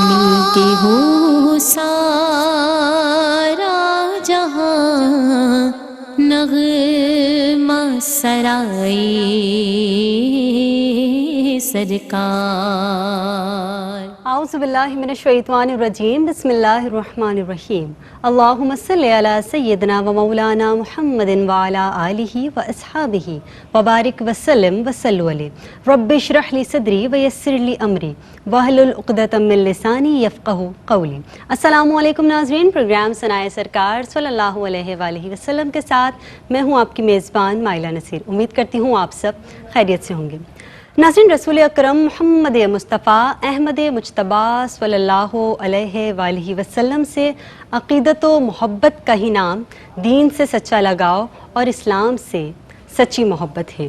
ملتی ہوں سارا جہاں نغمہ سرائی سرکار۔ اعوذ باللہ من الشیطان الرجیم، بسم اللہ الرحمن الرحیم۔ اللہم صلی علی سیدنا و مولانا محمد وعلی آلہ و اصحابہ وبارک وسلم وصلوا علیہ۔ رب اشرح لی صدری ویسر لی امری واحلل عقدۃ من لسانی یفقہوا قولی۔ السلام علیکم ناظرین، پروگرام ثنائے سرکار صلی اللہ علیہ وآلہ وسلم کے ساتھ میں ہوں آپ کی میزبان مائلہ نصیر۔ امید کرتی ہوں آپ سب خیریت سے ہوں گے۔ ناظرین، رسول اکرم محمد مصطفیٰ احمد مجتبیٰ صلی اللہ علیہ وآلہ وسلم سے عقیدت و محبت کا ہی نام، دین سے سچا لگاؤ اور اسلام سے سچی محبت ہے۔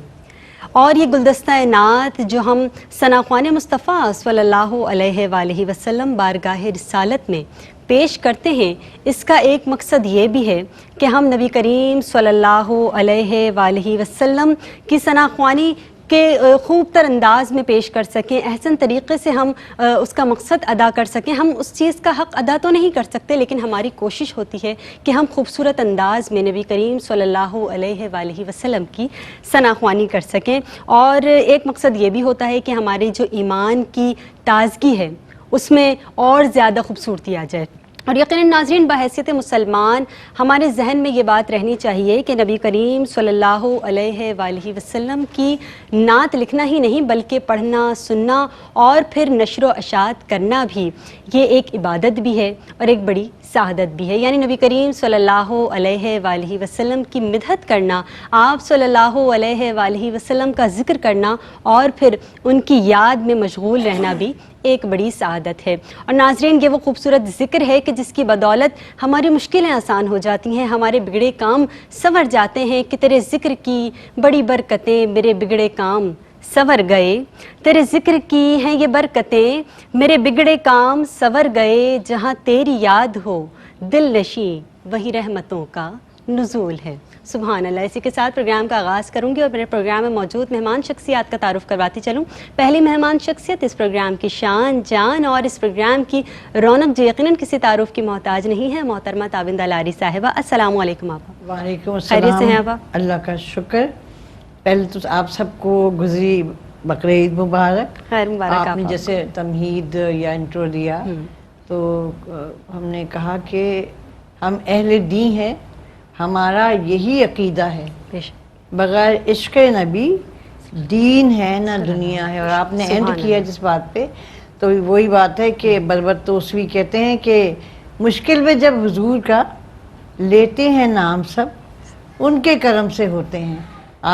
اور یہ گلدستہ نعت جو ہم ثناءخوان مصطفیٰ صلی اللہ علیہ وآلہ وسلم بارگاہ رسالت میں پیش کرتے ہیں، اس کا ایک مقصد یہ بھی ہے کہ ہم نبی کریم صلی اللہ علیہ وآلہ وسلم کی ثناءخوانی کے خوب تر انداز میں پیش کر سکیں، احسن طریقے سے ہم اس کا مقصد ادا کر سکیں۔ ہم اس چیز کا حق ادا تو نہیں کر سکتے، لیکن ہماری کوشش ہوتی ہے کہ ہم خوبصورت انداز میں نبی کریم صلی اللہ علیہ وآلہ وسلم کی ثناءخوانی کر سکیں۔ اور ایک مقصد یہ بھی ہوتا ہے کہ ہمارے جو ایمان کی تازگی ہے اس میں اور زیادہ خوبصورتی آ جائے۔ اور یقیناً ناظرین، بحیثیت مسلمان ہمارے ذہن میں یہ بات رہنی چاہیے کہ نبی کریم صلی اللہ علیہ وآلہ وسلم کی نعت لکھنا ہی نہیں بلکہ پڑھنا، سننا اور پھر نشر و اشاعت کرنا بھی یہ ایک عبادت بھی ہے اور ایک بڑی سعادت بھی ہے۔ یعنی نبی کریم صلی اللہ علیہ وآلہ وسلم کی مدحت کرنا، آپ صلی اللہ علیہ وآلہ وسلم کا ذکر کرنا اور پھر ان کی یاد میں مشغول رہنا بھی ایک بڑی سعادت ہے۔ اور ناظرین، یہ وہ خوبصورت ذکر ہے کہ جس کی بدولت ہماری مشکلیں آسان ہو جاتی ہیں، ہمارے بگڑے کام سنور جاتے ہیں کہ تیرے ذکر کی بڑی برکتیں میرے بگڑے کام سنور گئے، تیرے ذکر کی ہیں یہ برکتیں میرے بگڑے کام سنور گئے، جہاں تیری یاد ہو دل نشیں وہی رحمتوں کا نزول ہے۔ سبحان اللہ۔ اسی کے ساتھ پروگرام کا آغاز کروں گی اور میرے پروگرام میں موجود مہمان شخصیات کا تعارف کرواتی چلوں۔ پہلی مہمان شخصیت اس پروگرام کی شان جان اور اس پروگرام کی رونق جو یقیناً کسی تعارف کی محتاج نہیں ہے، محترمہ تابندہ لاری صاحبہ۔ السلام علیکم آپا۔ وعلیکم السلام۔ خیریت سے ہیں آپا؟ اللہ کا شکر۔ پہلے تو آپ سب کو گزری بقرعید مبارک۔ خیر مبارک آپ نے آپا۔ جیسے تمہید یا انٹرو دیا تو ہم نے کہا کہ ہم اہل دین ہیں، ہمارا یہی عقیدہ ہے، بغیر عشق نبی دین ہے نہ دنیا ہے۔ اور آپ نے اینڈ کیا جس بات پہ، تو وہی بات ہے کہ بربر توسوی کہتے ہیں کہ مشکل میں جب حضور کا لیتے ہیں نام سب، ان کے کرم سے ہوتے ہیں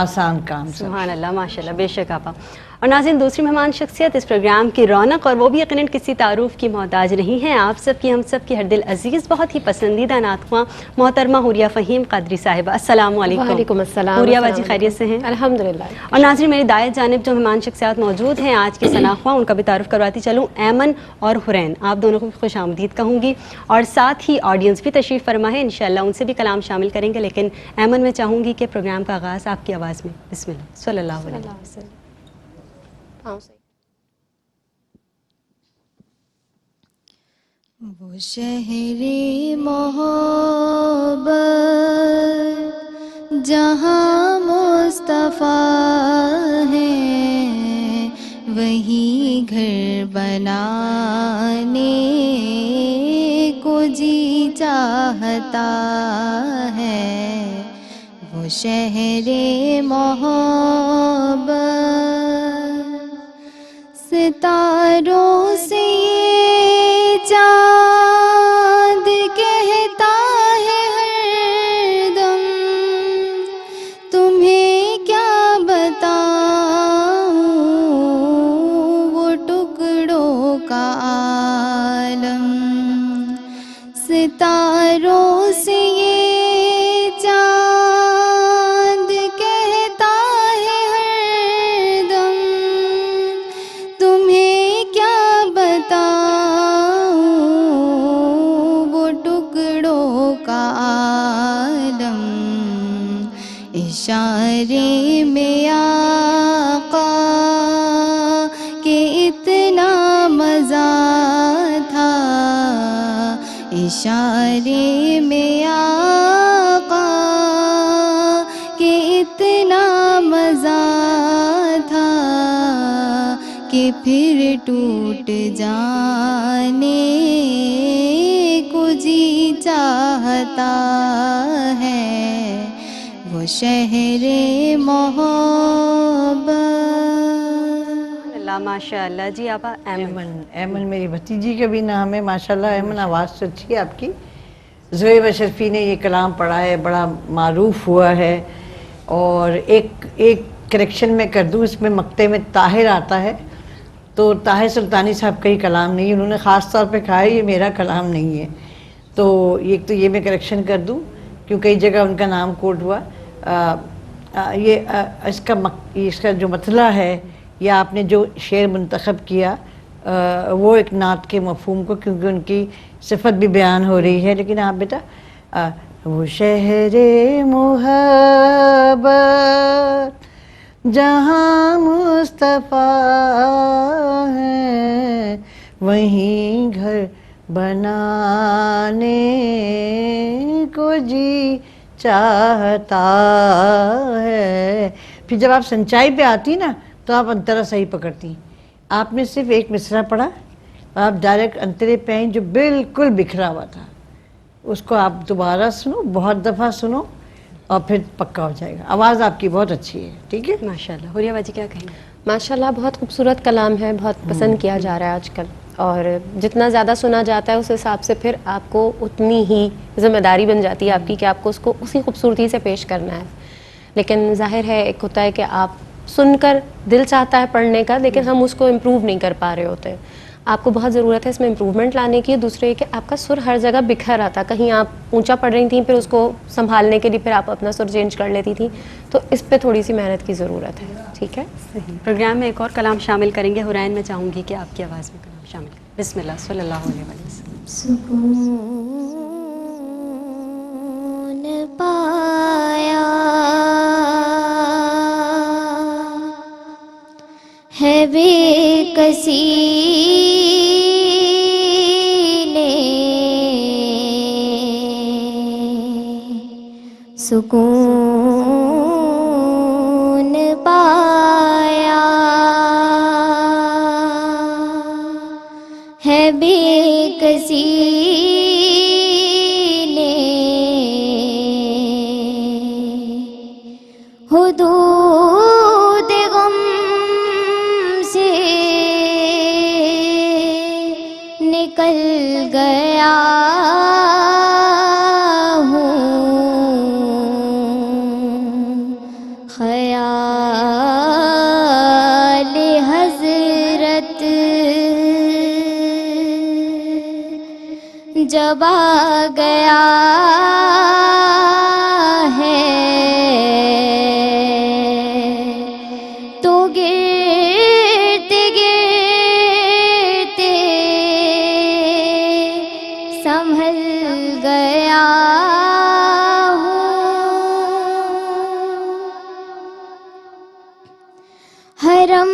آسان کام سب۔ سبحان اللہ، ماشاء اللہ، بے شک آپا۔ اور ناظرین، دوسری مہمان شخصیت اس پروگرام کی رونق اور وہ بھی یقیناً کسی تعارف کی محتاج نہیں ہے، آپ سب کی ہم سب کی ہر دل عزیز بہت ہی پسندیدہ نعت خواں محترمہ حوریہ فہیم قادری صاحبہ۔ السلام علیکم۔ وعلیکم السلام۔ حوریہ باجی خیریت سے ہیں؟ الحمدللہ۔ اور ناظرین، میری دائیں جانب جو مہمان شخصیات موجود ہیں آج کی ثناء خواں، ان کا بھی تعارف کرواتی چلوں۔ ایمن اور حرین، آپ دونوں کو خوش آمدید کہوں گی، اور ساتھ ہی آڈینس بھی تشریف فرما ہے، انشاءاللہ ان سے بھی کلام شامل کریں گے، لیکن ایمن میں چاہوں گی کہ پروگرام کا آغاز آپ کی آواز میں۔ بسم اللہ صلی اللہ علیہ وسلم۔ وہ شہر محبت جہاں مصطفیٰ ہے، وہی گھر بنانے کو جی چاہتا ہے۔ وہ شہر محبت ستاروں سے یہ چاند کہتا ہے ہر دم، تمہیں کیا بتاؤں وہ ٹکڑوں کا عالم۔ ستاروں سے یہ چاند کہتا ہے ہر دم، تمہیں کیا بتاؤں وہ ٹکڑوں کا عالم۔ اشارے میں آقا کہ اتنا مزہ تھا इशारे में आका कि इतना मज़ा था कि फिर टूट जाने को जी चाहता है वो शहरे मोहब्बत। अल्लाह माशाअल्लाह जी। आप एमन एमन मेरी भतीजी का भी नाम है माशाल्लाह। एमन आवाज़ तो अच्छी है आपकी। ज़ोहेब अशरफी ने ये कलाम पढ़ा है, बड़ा मारूफ हुआ है। और एक करेक्शन में कर दूँ, इसमें मक्ते में ताहिर आता है, तो ताहिर सुल्तानी साहब का ही कलाम नहीं है, उन्होंने ख़ास तौर पे कहा है ये मेरा कलाम नहीं है। तो ये मैं करेक्शन कर दूँ क्योंकि कई जगह उनका नाम कोट हुआ। इसका जो मतला है या आपने जो शेर मुंतखब किया वो एक नात के मफहूम को, क्योंकि उनकी सिफत भी बयान हो रही है। लेकिन आप बेटा वो शहरे मोहब्बत जहाँ मुस्तफ़ा है वहीं घर बनाने को जी चाहता है। फिर जब आप सच्चाई पे आती ना तो आप अंतरा सही पकड़ती। आपने सिर्फ एक मिसरा पढ़ा, आप डायरेक्ट अंतरे पे आई जो बिल्कुल बिखरा हुआ था, उसको आप दोबारा सुनो, बहुत दफ़ा सुनो और फिर पक्का हो जाएगा। आवाज़ आपकी बहुत अच्छी है। ठीक है माशाल्लाह। हुरिया बाजी क्या कहेंगे? माशाल्लाह बहुत खूबसूरत कलाम है, बहुत पसंद किया जा रहा है आजकल, और जितना ज़्यादा सुना जाता है उस हिसाब से फिर आपको उतनी ही ज़िम्मेदारी बन जाती है आपकी कि आपको उसको उसी खूबसूरती से पेश करना है। लेकिन जाहिर है एक होता है कि आप सुनकर दिल चाहता है पढ़ने का, लेकिन हम उसको इम्प्रूव नहीं कर पा रहे होते। आपको बहुत ज़रूरत है इसमें इम्प्रूवमेंट लाने की। दूसरे कि आपका सुर हर जगह बिखर आता, कहीं आप ऊंचा पढ़ रही थी फिर उसको संभालने के लिए फिर आप अपना सुर चेंज कर लेती थी, तो इस पे थोड़ी सी मेहनत की ज़रूरत है। ठीक है, सही। प्रोग्राम में एक और कलाम शामिल करेंगे। हुरैन, मैं चाहूँगी कि आपकी आवाज़ में कलाम शामिल करें। बिस्मिल्लाह सल्लल्लाहु अलैहि वसल्लम। सुकून पाया है बेकसी ने, सुकून पाया है बेकसी ने, हुदूद गम से निकल गया हूँ, ख़याल हज़रत जब आ गया है तो गिरते गिरते संभल गया हूँ। हरम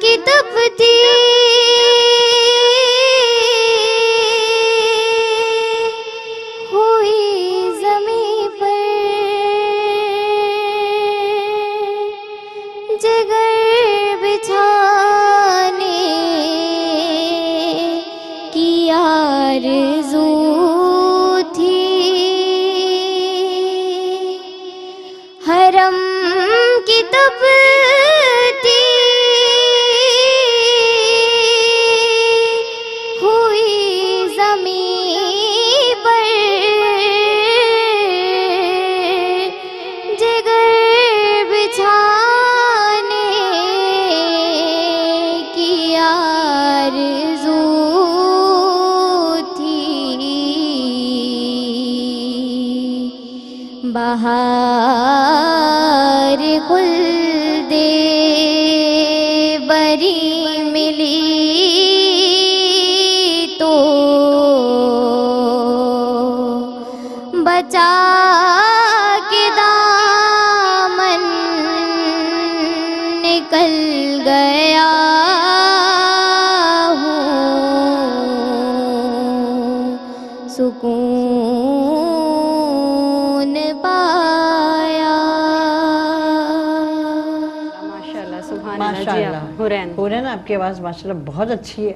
की तपती हुई ज़मीं पर जगर बिछाने की आरज़ू थी। हरम की तपती हुई ज़मीं पर जगर बिछाने की आरज़ू थी। बहार खुल्दे बरी मिली तो बचा के दामन निकल गया हूँ। माशाल्लाह सुभान माशाल्लाह। अल्लाह। हुरैन हुरैन आपकी आवाज़ माशाल्लाह बहुत अच्छी है,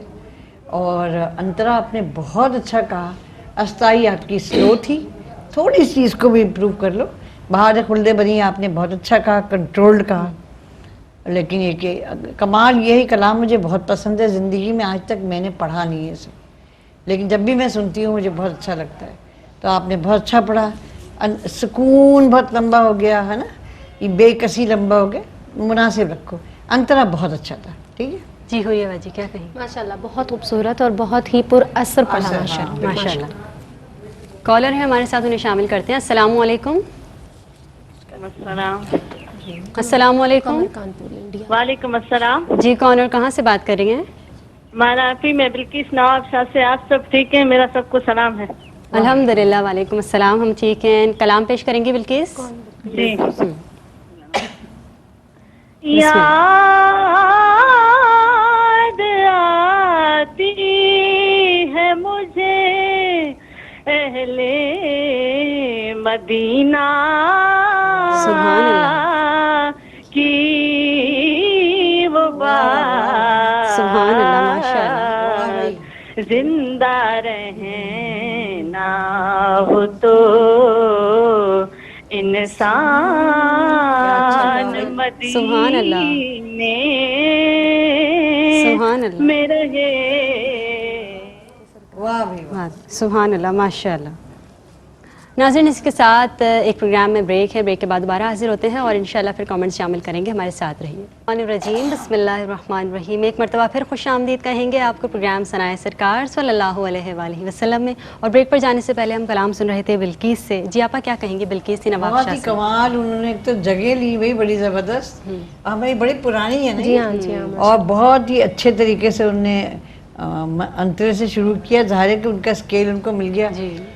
और अंतरा आपने बहुत अच्छा कहा। अस्ताई आपकी स्लो थी, थोड़ी सी इसको भी इम्प्रूव कर लो। बाहर खुल्दे बनी आपने बहुत अच्छा कहा, कंट्रोल्ड कहा। लेकिन ये कि कमाल यही कलाम मुझे बहुत पसंद है, ज़िंदगी में आज तक मैंने पढ़ा नहीं है इसे, लेकिन जब भी मैं सुनती हूँ मुझे बहुत अच्छा लगता है। तो आपने बहुत अच्छा पढ़ा, सुकून बहुत लंबा हो गया है ना, ये बेकसी लंबा हो गया, मुनासिब रखो। अंतरा बहुत अच्छा था, ठीक है। जी हुई बाजी क्या कहें? माशाल्लाह बहुत खूबसूरत और बहुत ही पुरअसर पढ़ा असर, माशाल्लाह। माशाल्लाह। कॉलर है हमारे साथ, उन्हें शामिल करते हैं। अस्सलाम वालेकुम। अस्सलाम वालेकुम। कानपुर इंडिया। वालेकुम अस्सलाम। जी कौन और कहाँ से बात कर रही हैं? मानाफी में बिल्किस नवाब शाह से। आप सब ठीक हैं? मेरा सबको सलाम है। अल्हम्दुलिल्लाह। वालेकुम अस्सलाम, हम ठीक हैं। कलाम पेश करेंगी बिल्किस? जी। बिस्मिल्लाह। याद आती है मुझे अहले मदीना सुभान अल्लाह। की वो बात, सुभान अल्लाह, माशाअल्लाह। जिंदा रहना हो तो इंसान सुभान अल्लाह। मदीने सुभान अल्लाह। में रहे। वाह भाई वाह। वाह, सुभान अल्लाह, माशाअल्लाह। नाज़रीन, इसके साथ एक प्रोग्राम में ब्रेक है। ब्रेक के बाद दोबारा हाजिर होते हैं और इंशाल्लाह फिर कमेंट्स शामिल करेंगे। हमारे साथ रहिए। रजीम बिस्मिल्लाहिर्रहमानिर्रहीम। एक मरतबा फिर खुश आमदीद कहेंगे आपको प्रोग्राम सनाए सरकार सल्लल्लाहु अलैहि वसल्लम में। और ब्रेक पर जाने से पहले हम कलाम सुन रहे थे बिल्किस से। जी आपा क्या कहेंगे बिल्किस थी नवाब बहुत शाह ही से? कमाल, उन्होंने एक तो जगह ली भाई बड़ी ज़बरदस्त। भाई बड़ी पुरानी है ना जी ये? हाँ, जी हाँ, और बहुत ही अच्छे तरीके से उनने अंतरे से शुरू किया। ज़ाहिर है कि उनका स्केल उनको मिल गया,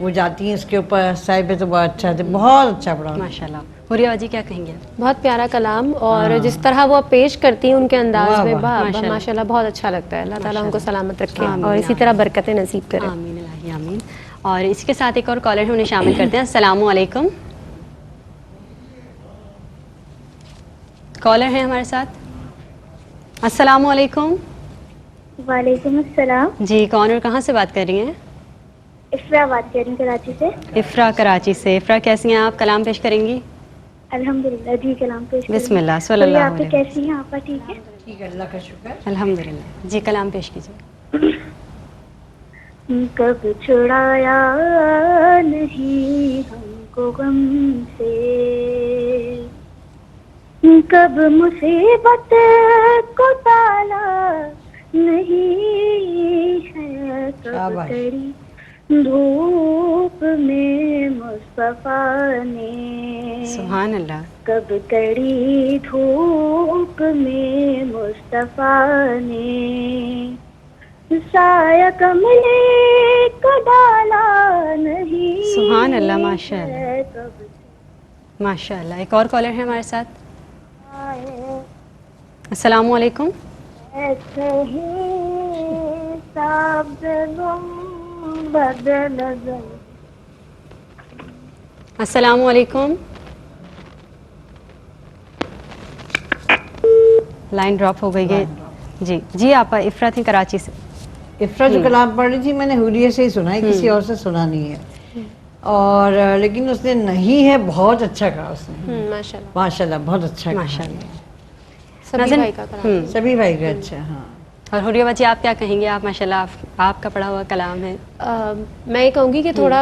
वो जाती हैं इसके ऊपर साहिब पे, तो बहुत अच्छा थे, बहुत अच्छा पढ़ा। माशाल्लाह। हुरिया जी क्या कहेंगे? बहुत प्यारा कलाम, और जिस तरह वो पेश करती हैं उनके अंदाज वाह, में वाह, माशाल्लाह बहुत अच्छा लगता है। अल्लाह ताला उनको सलामत रखे और इसी तरह बरकतें नसीब करे। आमीन इलाही आमीन। और इसके साथ एक और कॉलर है, उन्हें शामिल करते हैं। अस्सलाम वालेकुम। कॉलर है हमारे साथ। अस्सलाम वालेकुम। वालेकुम अस्सलाम। जी कौन और कहाँ से बात कर रही हैं? इफ्रा बात कर रही हूँ कराची से। इफ्रा कराची से। इफ्रा कैसी हैं आप? कलाम पेश करेंगी? अल्हम्दुलिल्लाह जी, कलाम पेश करेंगे। बिस्मिल्लाह तो सल्लल्लाहु आप अलैहि कैसी हैं? आपका ठीक है? ठीक है, अल्लाह का शुक्र। अल्हम्दुलिल्लाह। जी कलाम पेश कीजिए। कब छुड़ाया नहीं हमको गम से, कब मुसीबत को टाला नहीं है, कब शाबाश। कड़ी धूप में मुस्तफा ने, सुभान अल्लाह। कब कड़ी धूप में मुस्तफा ने साया कमले को डाला नहीं। सुभान अल्लाह, माशाअल्लाह। है, कब माशाअल्लाह। एक और कॉलर है हमारे साथ। अस्सलाम वालेकुम। ऐसे ही साबुन बदल गए। अस्सलाम वालेकुम। लाइन ड्रॉप हो गई है। जी जी आप इफ्रा थी कराची से। इफ्रा जो कलाम पढ़ रही थी मैंने हुरिया से ही सुना है, किसी और से सुना नहीं है। और लेकिन उसने नहीं है बहुत अच्छा कहा उसने, माशाल्लाह माशाल्लाह बहुत अच्छा कहा। माशाल्लाह। सभी नाज़रीन, भाई का कलाम। सभी भाई का अच्छा। हाँ, और हुरिया बाजी आप क्या कहेंगे? आप माशाल्लाह आपका पढ़ा हुआ कलाम है। मैं ये कहूँगी कि थोड़ा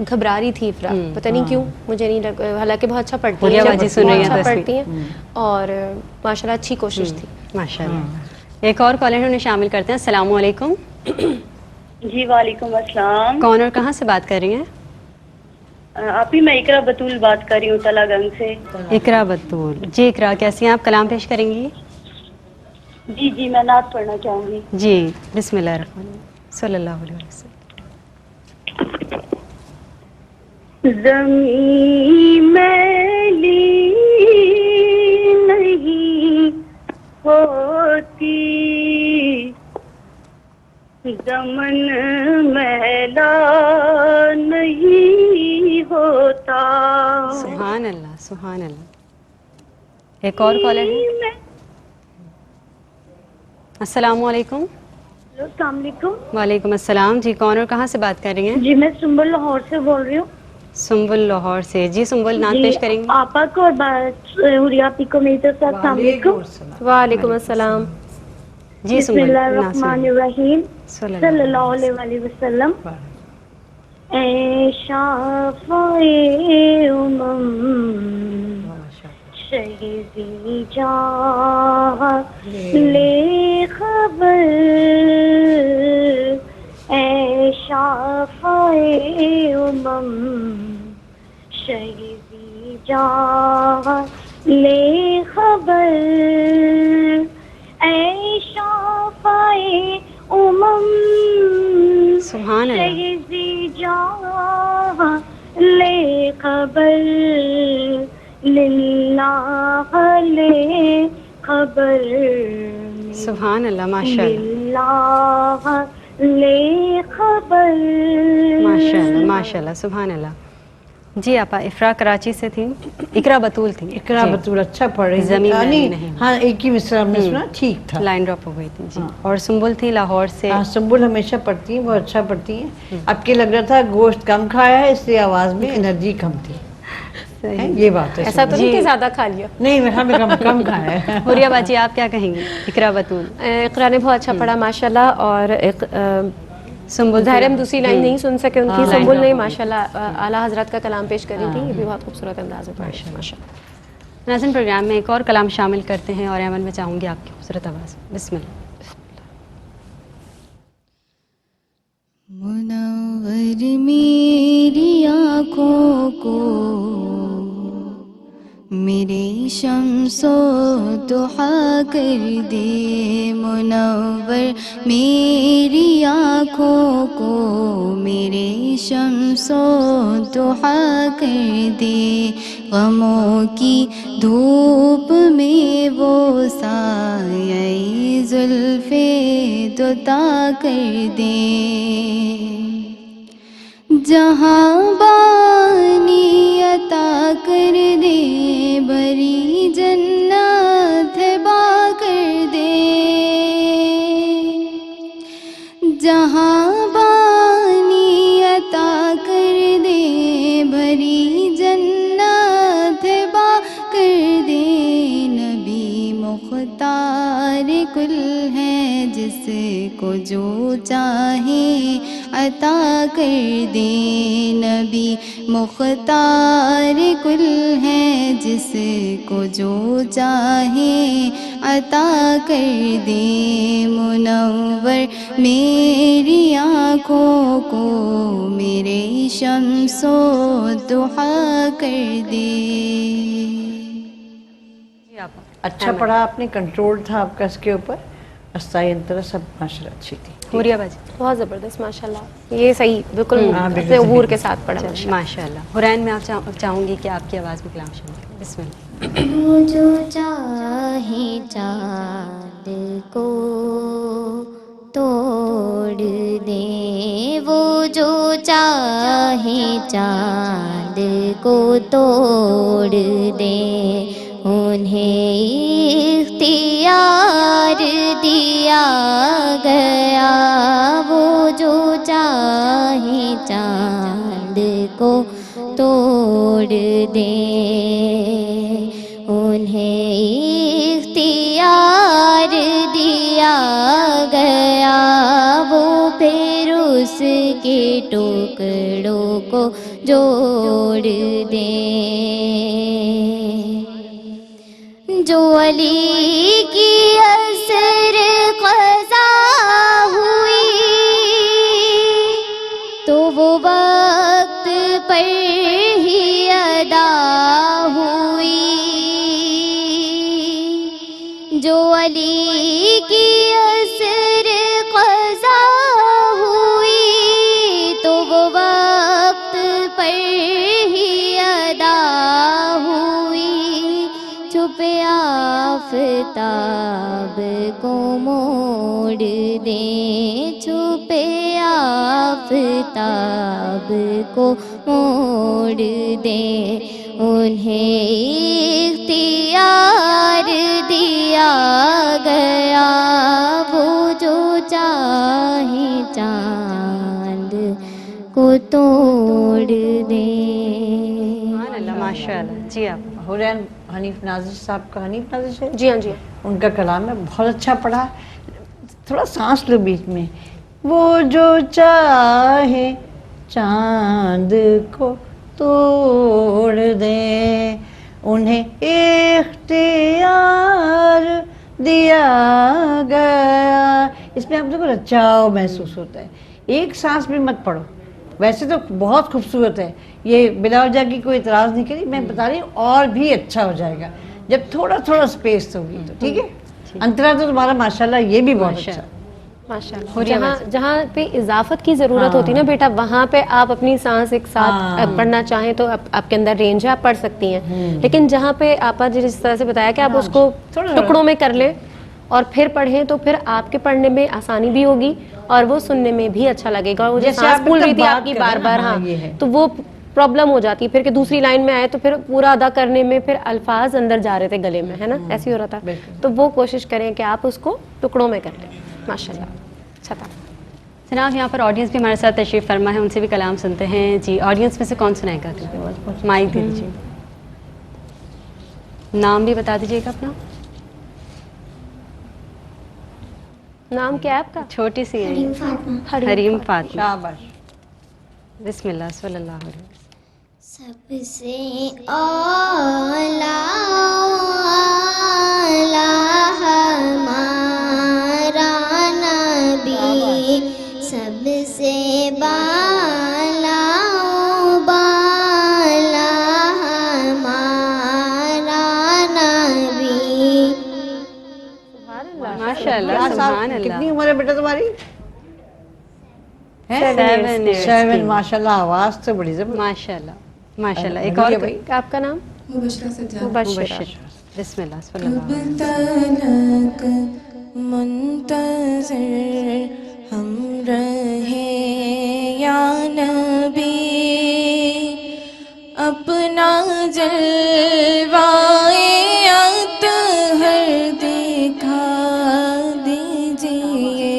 घबरा रही थी इफ्रा, पता नहीं क्यों, मुझे नहीं लग, हालांकि बहुत अच्छा पढ़ती हुरिया हैं, बाजी सुन रही हैं अच्छा तो इसलिए। पढ़ती हैं और माशाल्लाह अच्छी कोशिश थी। माशाल्लाह। एक और कॉलर है, उन्हें शामिल करते हैं। अस्सलाम वालेकुम। जी वालेकुम अस्सलाम। कौन और कहाँ से बात कर रही हैं? आप ही, मैं इकरा बतूल बात कर रही हूँ तलागंज से। इकरा बतूल। जी इकरा कैसी हैं आप? कलाम पेश करेंगी? जी जी, मैं नात पढ़ना चाहूँगी। जी बिस्मिल्लाहिर्रहमानिर्रहीम सल्लल्लाहु अलैहि वसल्लम। ज़मीं मैली नहीं होती, दमन मैला नहीं होता, سبحان اللہ سبحان اللہ. ایک اور کالر ہے. السلام علیکم. السلام علیکم. وعلیکم السلام. جی کون اور کہاں سے بات کر رہی ہیں؟ جی میں سنبل لاہور سے بول رہی ہوں. سنبل لاہور سے. جی سنبل نام جی پیش کریں گے. آپا کو اور حریاپی کو میری طرف سے السلام علیکم. وعلیکم السلام. جی بسم سنبل اللہ الرحمن الرحیم. صلی اللہ علیہ وسلم. اے شافع شہیدی جاں لے خبر، اے شافع شہیدی جاں لے خبر، اے شافع سبحان اللہ. شہیدی جاں لے خبر، للہ لے خبر، سبحان اللہ. ماشاء اللہ للہ لے خبر. ماشاء اللہ ماشاء اللہ سبحان اللہ. جی آپ افرا کراچی سے تھیں. اقرا بطول تھیں. اقرا بطول اچھا پڑھ رہی زمین تھی. نہیں. ہاں ایک ہی مصرع میں سنا ٹھیک تھا. لائن ڈراپ ہو گئی تھی. جی اور سنبل تھی لاہور سے. ہاں سنبل ہمیشہ پڑھتی ہیں بہت اچھا پڑھتی ہیں. اب کے لگ رہا تھا گوشت کم کھایا ہے اس لیے آواز میں انرجی کم تھی. یہ بات ہے. ایسا تو نہیں کہ زیادہ کھا لیا. نہیں میں کم کھایا ہے. حریہ باجی آپ کیا کہیں گی؟ اقرا بطول. اقرا نے بہت اچھا پڑھا ماشاءاللہ. اور سنبل ظاہر ہم دوسری لائن نہیں سن سکے ان کی. ہاں، سنبل لائن نے ڈراپ ماشاءاللہ اعلیٰ حضرت کا کلام پیش کری تھی. یہ بھی بہت خوبصورت انداز میں ماشاءاللہ. ناظرین پروگرام میں ایک اور کلام شامل کرتے ہیں اور ایمن میں چاہوں گی آپ کی خوبصورت آواز. بسم اللہ. منور میری آنکھوں کو میرے شمس و ضحیٰ کر دے، منور میری آنکھوں کو میرے شمس و ضحیٰ کر دے، غموں کی دھوپ میں وہ سایہ زلف دوتا کر دے، جہاں بانی عطا کر دے، بری جنت با کر دے، جہاں بانی عطا کر دے، بری جنت با کر دے، نبی مختار کل ہے جس کو جو چاہے عطا کر دے، نبی مختار کل ہے جس کو جو چاہے عطا کر دے، منور میری آنکھوں کو میرے شمس و ضحیٰ کر دے. اچھا پڑھا آپ نے. کنٹرول تھا آپ کا اس کے اوپر. استائی انترا سب ماشاءاللہ اچھی تھی. حریہ باجی. بہت زبردست ماشاءاللہ. یہ صحیح بالکل اپنے عبور کے ساتھ پڑھا ماشاءاللہ. حرین میں آپ چاہوں گی کہ آپ کی آواز میں کلام شامل کریں. بسم اللہ. وہ جو چاہے چاند کو توڑ دے، وہ جو چاہے چاند کو توڑ دے، انہیں اختیار دیا گیا، وہ جو چاہے چاند کو توڑ دے، انہیں اختیار دیا گیا، وہ پھر اس کے ٹکڑوں کو جوڑ دے، جو علی کی اثر قضا ہوئی تو وہ وقت پر ہی ادا ہوئی، جو علی کی اثر قضا ہوئی تو وہ وقت پر ہی ادا ہوئی، چھپے آفتاب کو موڑ دیں، چھپے آفتاب کو موڑ دیں، انہیں اختیار دیا گیا وہ جو چاہے چاند کو توڑ دیں. سبحان اللہ ماشاء اللہ. جی آپ حورین حنیف ناظر صاحب کا، حنیف ناظر سے جی ہاں جی ان کا کلام ہے، بہت اچھا پڑھا. تھوڑا سانس لو بیچ میں. وہ جو چاہے چاند کو توڑ دیں، انہیں اختیار دیا گیا. اس میں آپ کو رچاؤ محسوس ہوتا ہے. ایک سانس بھی مت پڑھو. ویسے تو بہت خوبصورت ہے یہ، بلا وجہ کی کوئی اعتراض نہیں کری. میں بتا رہی ہوں اور بھی اچھا ہو جائے گا جب تھوڑا تھوڑا سپیس ہوگی تو. ٹھیک ہے. انترا تو تمہارا ماشاءاللہ یہ بھی بہت اچھا. ماشاء اللہ. جہاں پہ اضافت کی ضرورت ہوتی ہے نا بیٹا، وہاں پہ آپ اپنی سانس ایک ساتھ پڑھنا چاہیں تو آپ کے اندر رینج ہے، آپ پڑھ سکتی ہیں. لیکن جہاں پہ آپ جس طرح سے بتایا کہ آپ اس کو ٹکڑوں میں کر لیں اور پھر پڑھیں تو پھر آپ کے پڑھنے میں آسانی بھی ہوگی اور وہ سننے میں بھی اچھا لگے گا. وہ جو سانس پھول رہی تھی آپ کی بار بار، ہاں تو وہ پرابلم ہو جاتی ہے پھر کہ دوسری لائن میں آئے تو پھر پورا ادا کرنے میں پھر الفاظ اندر جا رہے تھے گلے میں، ہے نا، ایسے ہی ہو رہا تھا. تو وہ کوشش کریں کہ آپ اس کو ٹکڑوں میں کر لیں. ماشاء اللہ اچھا تھا. جناب یہاں پر آڈینس بھی ہمارے ساتھ تشریف فرما ہے، ان سے بھی کلام سنتے ہیں. جی آڈینس میں سے کون سنائے گا؟ مائک دے دیجیے. نام بھی بتا دیجیے گا اپنا. نام کیا ہے آپ کا؟ چھوٹی سی ہے. حریم فاطمہ. شاباش. بسم اللہ صلی اللہ علیہ وسلم. سب سے اعلیٰ ہمارا نبی، سب سے بالا ہمارا نبی. ماشاء اللہ سبحان اللہ. کتنی عمر ہے بیٹا تمہاری؟ 7 ماشاء اللہ. آواز تو بڑی زبردست. ماشاء اللہ ماشاء اللہ. ایک اور آپ کا نام؟ مبشرہ. بسم اللہ صلی اللہ علیہ وسلم. تلک منتظر ہم رہے یا نبی، اپنا جلوائے اطہر دکھا دیجئے.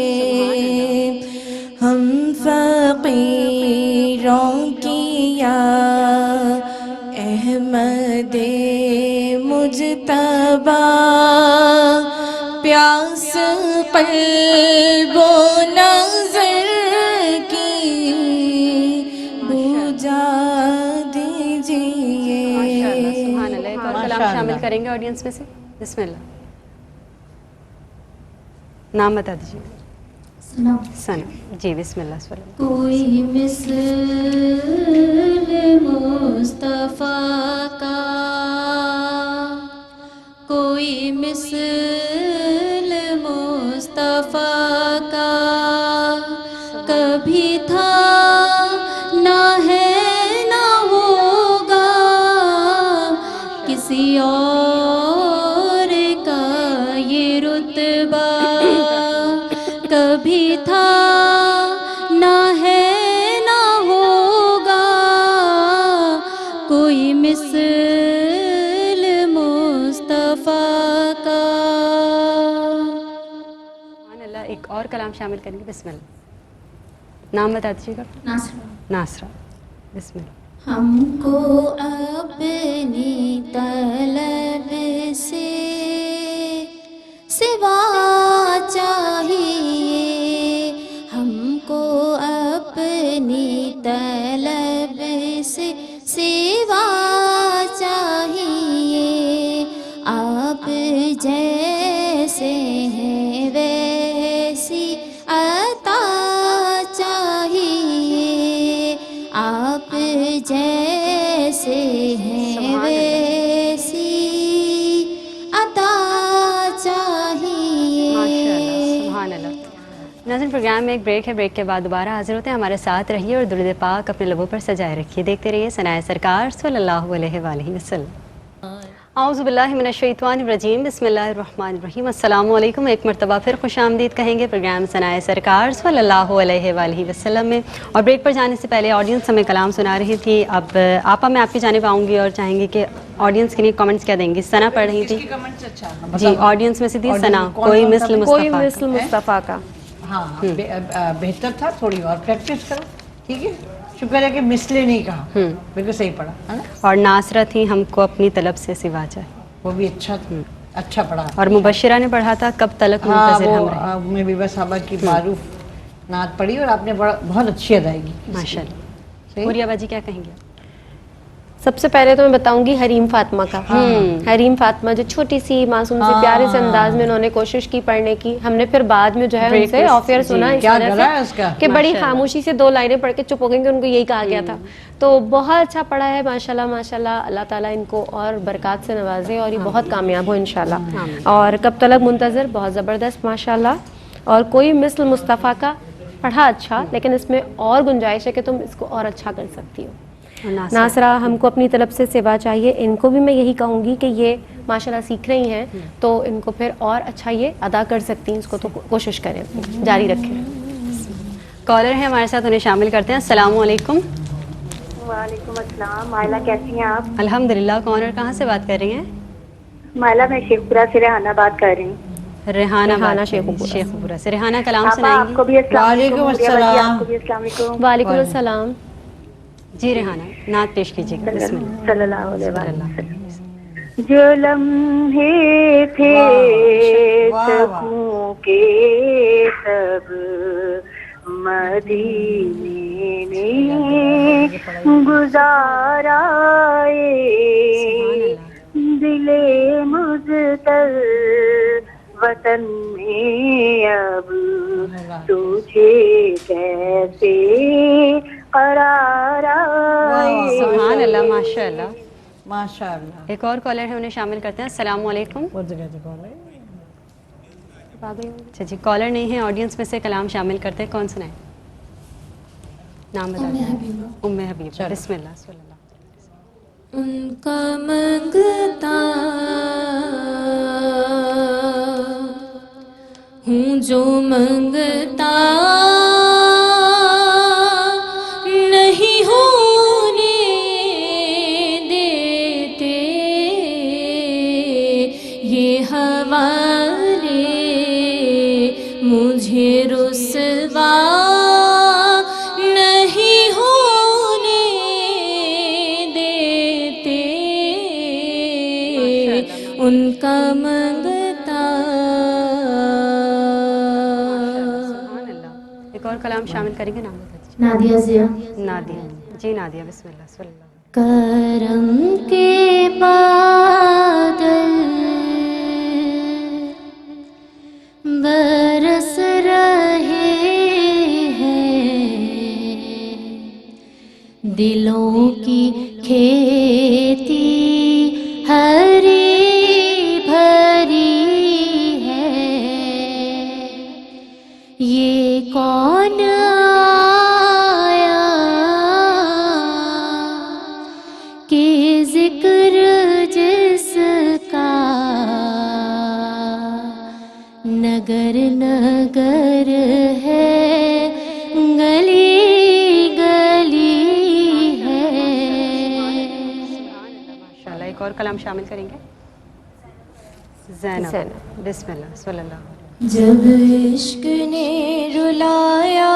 ہم فقیروں کی یا احمد مجتبی، پیاس قلب و نظر کی بجھا دیجئے. سبحان اللہ. ایک اور کلام شامل کریں گے آڈینس میں سے. بسم اللہ. نام بتا دیجیے. سنا. جی بسم اللہ صلی اللہ. کوئی مثل مصطفیٰ کا، کوئی مثل مصطفیٰ کا کبھی تھا نہ ہے نہ ہوگا، کسی اور کا یہ رتبہ کبھی تھا نہ ہے نہ ہوگا، کوئی مثل مصطفیٰ کا. سبحان اللہ. ایک اور کلام شامل کریں گے. بسم اللہ. نام بتا دیجیے گا. ناصرہ. بسم اللہ. ہم کو اپنی طلب سے سوا چاہیے، ہم کو اپنی طلب سے سوا چاہیے. آپ جیسے ہیں ویسی عطا چاہیے، آپ جیسے ہیں ویسی عطا چاہیے. سبحان اللہ. ناظرین پروگرام میں ایک بریک ہے، بریک کے بعد دوبارہ حاضر ہوتے ہیں. ہمارے ساتھ رہیے اور درود پاک اپنے لبوں پر سجائے رکھیے. دیکھتے رہیے ثنائے سرکار صلی اللہ علیہ وآلہ وسلم. आऊज़ु बिल्लाहि मिनश्शैतानिर्रजीम बिस्मिल्लाहिर्रहमानिर्रहीम। अस्सलामु अलैकुम। एक मरतबा फिर खुश आमदीद कहेंगे प्रोग्राम सनाए सरकार सल्लल्लाहु अलैहि वसल्लम में। और ब्रेक पर जाने से पहले ऑडियंस हमें कलाम सुना रही थी। अब आपा मैं आपकी जानिब आऊँगी और चाहेंगे कि ऑडियंस के लिए कमेंट्स क्या देंगी। सना पढ़ रही थी जी, ऑडियंस में से थी सना, कोई मिसल मुस्तफ़ा का। हाँ, बेहतर था, थोड़ी और प्रैक्टिस करो, ठीक है। शुक्र है कि मिसले नहीं कहा, बिल्कुल सही पढ़ा है ना। और नासरा थी हमको अपनी तलब से सिवा जाए, वो भी अच्छा पढ़ा। और मुबशिरा ने पढ़ा था कब तलक मुंतज़िर हम रहे। मैं बीबा साहबा की मारूफ नात पढ़ी और आपने बहुत अच्छी अदायगी माशाल्लाह। हुरिया बाजी क्या कहेंगे? सबसे पहले तो मैं बताऊंगी हरीम फातिमा का। हरीम फातिमा जो छोटी सी मासूम सी प्यारे से अंदाज में उन्होंने कोशिश की पढ़ने की। हमने फिर बाद में जो है उनसे ऑफियर सुना इस तरह से कि बड़ी खामोशी से 2 लाइनें पढ़ के चुप हो गई कि उनको यही कहा गया था। तो बहुत अच्छा पढ़ा है माशाल्लाह माशाल्लाह। अल्लाह ताला इनको और बरकत से नवाजे और ये बहुत कामयाब हो इंशाल्लाह। और कब तलक मुंतज़िर बहुत ज़बरदस्त माशाल्लाह। और कोई मिसल मुस्तफ़ा का पढ़ा अच्छा, लेकिन इसमें और गुंजाइश है कि तुम इसको और अच्छा कर सकती हो। नासरा हमको अपनी तरफ से सिवा चाहिए, इनको भी मैं यही कहूँगी कि ये माशाल्लाह सीख रही हैं तो इनको फिर और अच्छा ये अदा कर सकती हैं, इसको तो कोशिश करें, जारी रखें। कॉलर है हमारे साथ, उन्हें शामिल करते हैं। अस्सलाम वालेकुम। वालेकुम अस्सलाम। मायला कैसी हैं आप? अल्हम्दुलिल्लाह। कॉलर कहाँ से बात कर रही हैं? मायला मैं शेखपुरा से रेहाना बात कर रही हूँ। रेहाना शेखपुरा से। रेहाना कलाम आपको सुनाएंगी? भी अस्सलाम वालेकुम। वालेकुम आपको भी अस्सलाम वालेकुम। वालेकुम अस्सलाम। जी रेहाना, नात पेश कीजिएगा। बिस्मिल्लाह। सल्लल्लाहु अलैहि वसल्लम। जो लम्हे थे सकूं के सब मदीने में गुजाराए, दिले मुज़तर वतन में अब तुझे कैसे करार आए। सुभान अल्लाह, माशाअल्लाह माशाअल्लाह। एक और कॉलर है, उन्हें शामिल करते हैं। अस्सलाम वालेकुम। अच्छा जी, कॉलर नहीं है, ऑडियंस में से कलाम शामिल करते हैं। कौन सुनाए? नाम बता। उम्मे हबीबा। बिस्मिल्लाह। सल्लल्लाहु। उनका मंगता हूँ जो मंगता नहीं होने देते, ये हवाले मुझे रुसवा नहीं होने देते, उनका मंगता। एक और कलाम शामिल करेंगे, नाम बता दीजिए। नादिया जिया। नादिया जी, नादिया। बिस्मिल्लाह। सल्लल्लाहु। करम के बादल बरस रहे हैं, दिलों की खेती हरी भरी है, ये कौन आया कि जिक्र जिसका नगर नगर है, गली गली है। माशाअल्लाह। एक और कलाम शामिल करेंगे। ज़ैनब। बिस्मिल्लाह। सल्लल्लाहु। जब इश्क ने रुलाया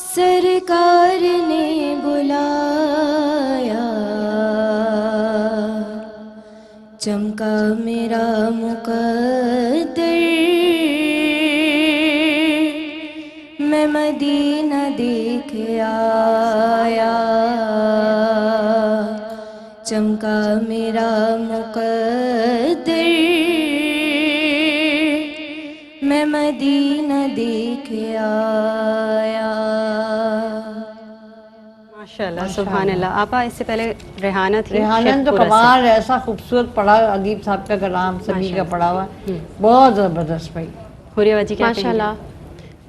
सरकार ने बुलाया, चमका मेरा मुकद्दर, मैं मदीना देख आया, चमका मेरा मुकद्दर, मैं मदीना देख आया। माशाअल्लाह। सुभान अल्लाह। आपा इससे पहले रेहाना थी। रेहाना तो कमाल, ऐसा खूबसूरत पढ़ा, अदीब साहब का कलाम सभी का पढ़ा हुआ, बहुत जबरदस्त भाई। हुरिया बाजी क्या माशाल्लाह,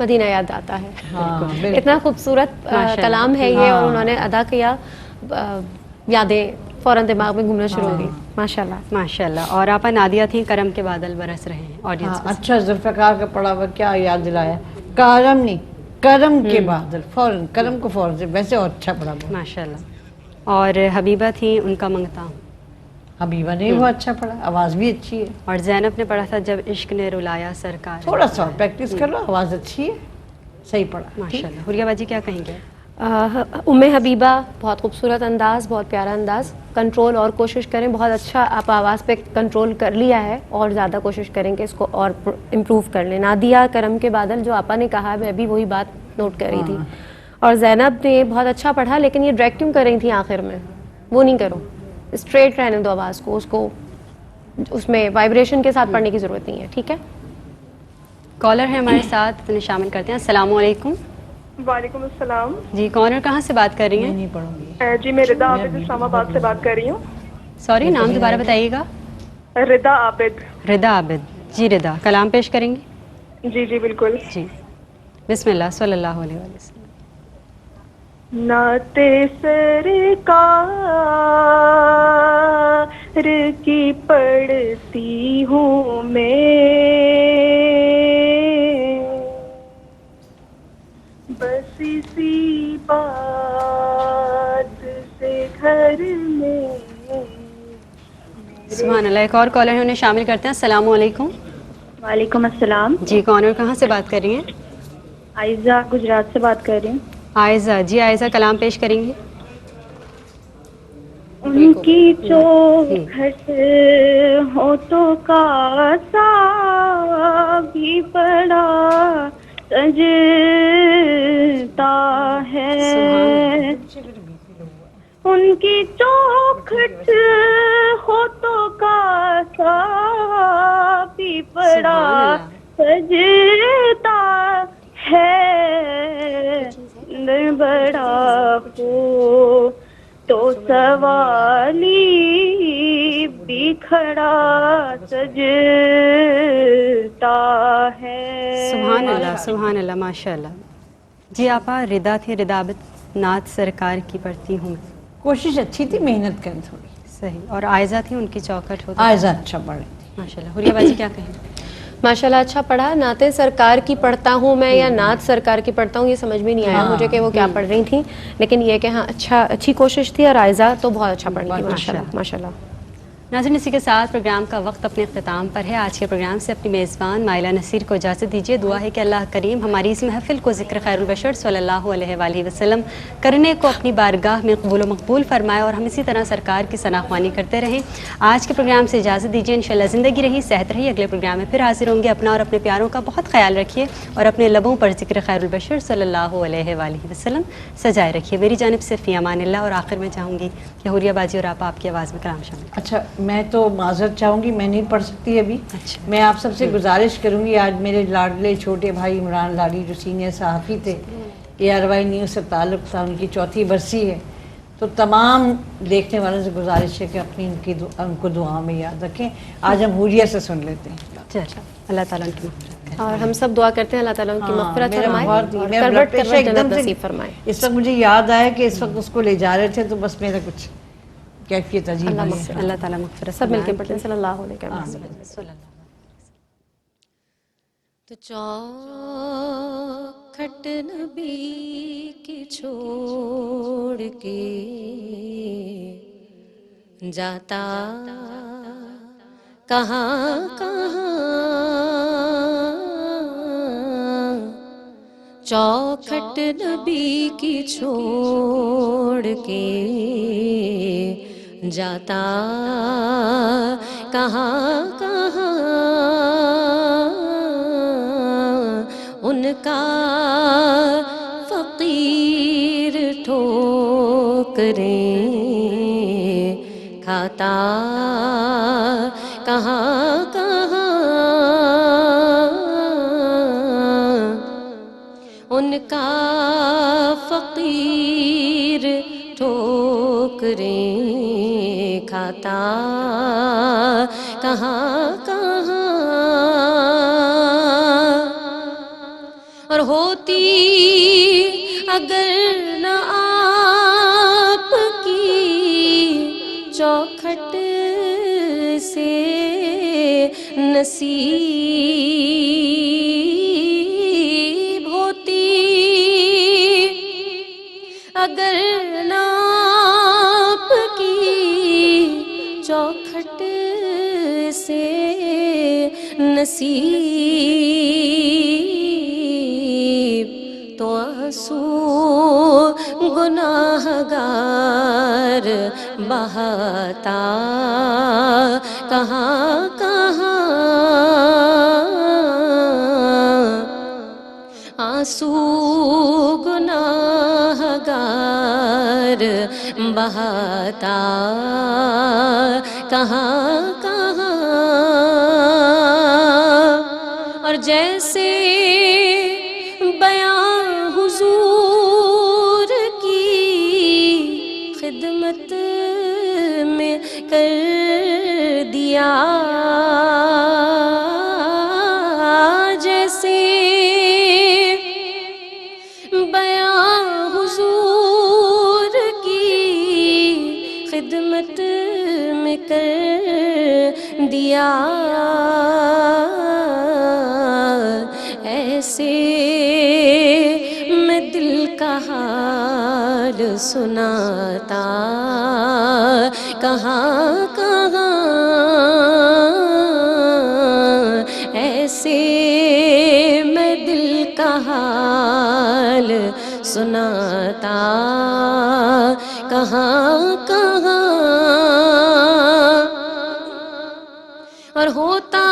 मदीना याद आता है। हाँ, इतना खूबसूरत कलाम है ये, और उन्होंने अदा किया यादें फ़ौरन दिमाग में घूमना शुरू हो गई। माशाल्लाह। माशाल्लाह। और आपा नादिया थी, करम के बादल बरस रहे हैं ऑडियंस हाँ, अच्छा जुल्फ़िकार का पढ़ा हुआ क्या याद दिलाया, करम नहीं, करम के बादल, फौरन करम को फौरन से, वैसे और अच्छा पढ़ा हुआ। माशाल्लाह। और हबीबा थी, उनका मंगता हूँ। हबीबा ने वो अच्छा पढ़ा, आवाज़ भी अच्छी है। और ज़ैनब ने पढ़ा था, जब इश्क ने रुलाया सरकार। थोड़ा सा प्रैक्टिस कर लो, आवाज़ अच्छी है, सही पढ़ा। माशाल्लाह। हुरिया बाजी क्या कहेंगे? उम्मे हबीबा, बहुत खूबसूरत अंदाज़, बहुत प्यारा अंदाज़। कंट्रोल और कोशिश करें, बहुत अच्छा आप आवाज़ पे कंट्रोल कर लिया है, और ज़्यादा कोशिश करें कि इसको और इम्प्रूव कर लें। नादिया, करम के बादल, जो आपा ने कहा, मैं भी वही बात नोट कर रही थी। और ज़ैनब ने बहुत अच्छा पढ़ा, लेकिन ये ड्रैग क्यों कर रही थी आखिर में, वो नहीं करो, स्ट्रेट रहने दो आवाज़ को, उसको उसमें वाइब्रेशन के साथ पढ़ने की ज़रूरत नहीं है। ठीक है, कॉलर है हमारे साथ, उन्हें शामिल करते हैं। अस्सलाम वालेकुम। वालेकुम अस्सलाम। जी, कौन और कहाँ से बात कर रही मैं हैं? नहीं पढ़ूंगी। जी मैं रिदा आबिद इस्लामाबाद से बात कर रही हूँ। सॉरी, नाम दोबारा बताइएगा। रिदा आबिद। रिदा आबिद। जी रिदा, कलाम पेश करेंगी? जी जी बिल्कुल। जी, बिस्मिल्लाह सल्लल्लाहु अलैहि वसल्लम। नाते सरकार की पढ़ती हूँ मैं, बस इसी बात से घर में। सुभान अल्लाह। एक और कॉलर है, उन्हें शामिल करते हैं। अस्सलाम वालेकुम। वालेकुम अस्सलाम। जी, कौन और कहाँ से बात कर रही हैं? आयजा गुजरात से बात कर रही हूँ। आयजा। जी आयजा, कलाम पेश करेंगी? उनकी चौखट होठों का सा भी बड़ा सजता है, उनकी चौखट होठों का सा भी बड़ा सजता है, बड़ा हो तो सवाली भी खड़ा सजता है। सुभान अल्लाह, सुभान अल्लाह, माशाअल्लाह। जी आपा, रिदा थी, रिदा आबिद, नात सरकार की पढ़ती हूँ मैं। कोशिश अच्छी थी, मेहनत करें थोड़ी। सही। और आयजा थी, उनकी चौखट होती। आयजा अच्छा पढ़ रही थी माशाअल्लाह। हुरिया बाजी क्या कहें? माशाल्लाह अच्छा पढ़ा। नाते सरकार की पढ़ता हूँ मैं या नात सरकार की पढ़ता हूँ, ये समझ में नहीं आया मुझे कि वो क्या पढ़ रही थी, लेकिन ये कि हाँ अच्छी कोशिश थी, और आयजा तो बहुत अच्छा पढ़ रही थी। माशाल्लाह माशाल्लाह। नाज़रीन, इसी के साथ प्रोग्राम का वक्त अपने अख्ताम पर है। आज के प्रोग्राम से अपनी मेज़बान माइला नसीर को इजाज़त दीजिए। दुआ है कि अल्लाह करीम हमारी इस महफ़िल को ज़िक्र खैरुल बशर सल्लल्लाहु अलैहि वसल्लम करने को अपनी बारगाह में कबूल व मकबूल फरमाए, और हम इसी तरह सरकार की सनाख्वानी करते रहें। आज के प्रोग्राम से इजाज़त दीजिए। इंशाअल्लाह ज़िंदगी रही, सेहत रही। अगले प्रोग्राम में फिर हाजिर होंगे। अपना और अपने प्यारों का बहुत ख्याल रखिए, और अपने लबों पर ज़िक्र खैरुल बशर सल्लल्लाहु अलैहि वसल्लम सजाए रखिए। मेरी जानिब से फ़ी अमानिल्लाह। और आखिर में चाहूँगी कि हुरिया बाजी और आपकी आवाज़ में कलाम शामिल। अच्छा, मैं तो माजरत चाहूँगी, मैं नहीं पढ़ सकती अभी। अच्छा। मैं आप सबसे गुजारिश करूँगी, आज मेरे लाडले छोटे भाई इमरान लाड़ी जो सीनियर सहाफ़ी थे, ARY न्यूज़ से ताल्लुक़ था, उनकी 4थी बरसी है, तो तमाम देखने वालों से गुजारिश है कि अपनी उनको दुआ में याद रखें। आज हम हुरिया से सुन लेते हैं। चलो, अल्लाह ताला उनकी मग़फ़िरत करे। और हम सब दुआ करते हैं अल्लाह ताला उनकी मग़फ़िरत फरमाए, और मेरा करवट प्रेशर करवट एकदम जन्नत से नसीब फरमाए। इस वक्त मुझे याद आया कि इस वक्त उसको ले जा रहे थे, तो बस मेरा कुछ कैफियत अजीब है। अल्लाह ताला मग़फ़िरत सब मिलके फरमाए। पढ़ते हैं सल्लल्लाहु अलैहि वसल्लम। तो चौखट नबी की छोड़ के जाता कहाँ कहाँ, चौखट नबी की छोड़ के जाता कहाँ कहाँ, उनका फ़कीर ठोकरें खाता कहाँ कहाँ, उनका फ़कीर ठोकरें खाता कहाँ कहाँ, और होती अगर न आपकी चौखट से नसीब होती, अगर नाप की चौखट से नसीब, तो आंसू गुनाहगार बहाता कहाँ कहाँ, आंसू गुनाहगार बहाता कहाँ कहाँ। और जैसे बयां हुजूर की खिदमत में कर दिया, जैसे बयां हुजूर की खिदमत में कर दिया, ऐसे मैं दिल का हाल सुनाता कहाँ कहाँ, ऐसे मैं दिल का हाल सुनाता कहाँ कहाँ। और होता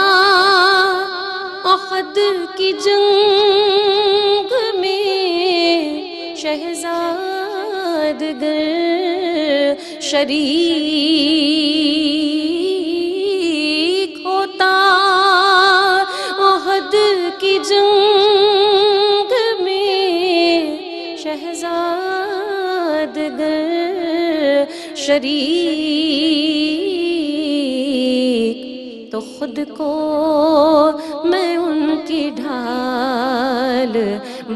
अहद की जंग में शहजादगर शरीक होता, अहद की जंग में शहजादगर शरीक, तो खुद को मैं उनकी ढाल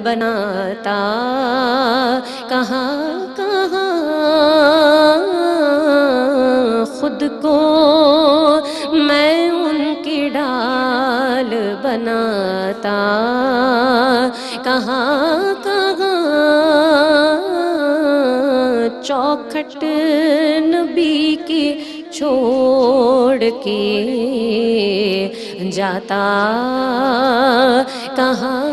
बनाता कहाँ कहाँ, खुद को मैं उनकी ढाल बनाता कहाँ कहाँ। चौखट नबी की छोड़ के जाता कहाँ